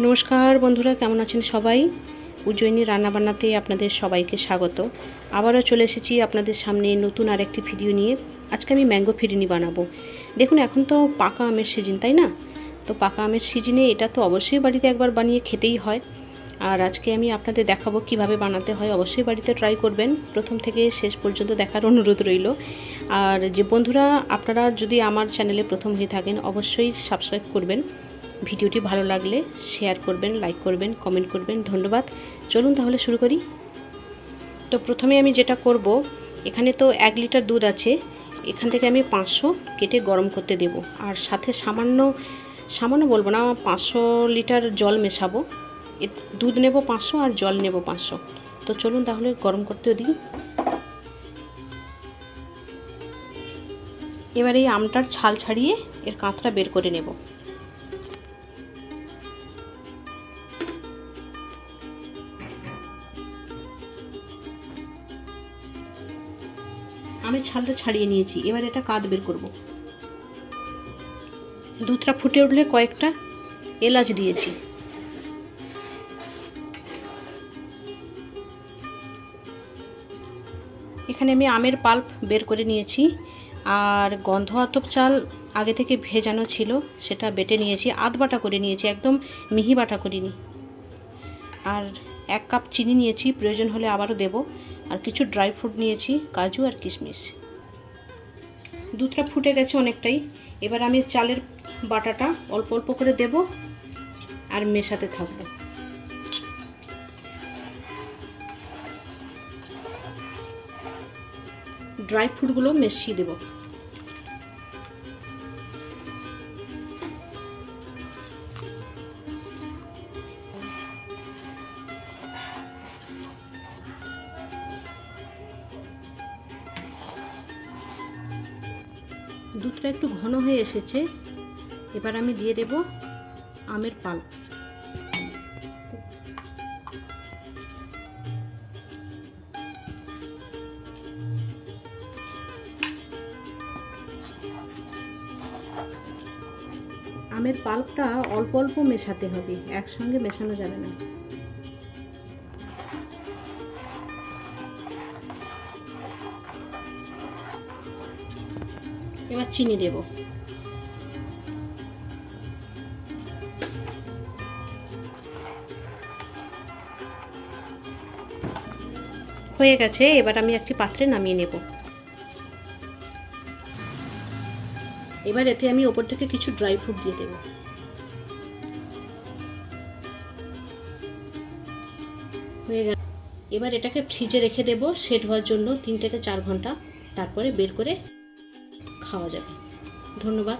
নমস্কার বন্ধুরা, কেমন আছেন সবাই? উজ্জয়িনী রান্নাবান্নাতে আপনাদের সবাইকে স্বাগত। আবারও চলে এসেছি আপনাদের সামনে নতুন আরেকটি ভিডিও নিয়ে। আজকে আমি ম্যাঙ্গো ফিরিনি বানাবো। দেখুন, এখন তো পাকা আমের সিজন, তাই না? তো পাকা আমের সিজনে এটা তো অবশ্যই বাড়িতে একবার বানিয়ে খেতেই হয়। আর আজকে আমি আপনাদের দেখাবো কিভাবে বানাতে হয়। অবশ্যই বাড়িতে ট্রাই করবেন, প্রথম থেকে শেষ পর্যন্ত দেখার অনুরোধ রইল। আর যে বন্ধুরা আপনারা যদি আমার চ্যানেলে প্রথম হয়ে থাকেন, অবশ্যই সাবস্ক্রাইব করবেন। ভিডিওটি ভালো লাগলে শেয়ার করবেন, লাইক করবেন, কমেন্ট করবেন। ধন্যবাদ। চলুন তাহলে শুরু করি। তো প্রথমে আমি যেটা করব, এখানে তো 1 লিটার দুধ আছে, এখান থেকে আমি 500 কেটে গরম করতে দেব। আর সাথে সামান্য বলবো না, 500 লিটার জল মেশাবো। দুধ নেব 500 আর জল নেব 500। তো চলুন তাহলে গরম করতে দিই। এবার এই আমটার ছাল ছাড়িয়ে এর কাঁচটা বের করে নেব। আমি ছালটা ছাড়িয়ে নিয়েছি, এবার এটা কাঁচ বের করব। দুধটা ফুটে উঠলে কয়েকটা এলাচ দিয়েছি। এখানে আমি আমের পাল্প বের করে নিয়েছি, আর গন্ধ আতপ চাল আগে থেকে ভেজানো ছিল, সেটা বেটে নিয়েছি, আধ বাটা করে নিয়েছি, একদম মিহি বাটা করিনি। আর 1 কাপ চিনি নিয়েছি, প্রয়োজন হলে আবারও দেব। আর কিছু ড্রাই ফ্রুট নিয়েছি, কাজু আর কিশমিশ। দুধটা ফুটে গেছে অনেকটাই। এবার আমি চালের বাটাটা অল্প অল্প করে দেব আর মেশাতে থাকবো। ড্রাই ফ্রুটগুলো মিশিয়ে দেব। দুধটা একটু ঘন হয়ে এসেছে, এবার আমি দিয়ে দেব আমের পাল্প। আমের পাল্পটা অল্প অল্প মেশাতে হবে, একসঙ্গে মেশানো যাবে না। এবার চিনি দেব। হয়ে গেছে, এবার আমি একটি পাত্রে নামিয়ে নেব। এবার এতে আমি ওপর থেকে কিছু ড্রাই ফ্রুট দিয়ে দেব। হয়ে গেল। এবার এটাকে ফ্রিজে রেখে দেব সেট হওয়ার জন্য 3 থেকে 4 ঘন্টা, তারপরে বের করে খাওয়া যাবে। ধন্যবাদ।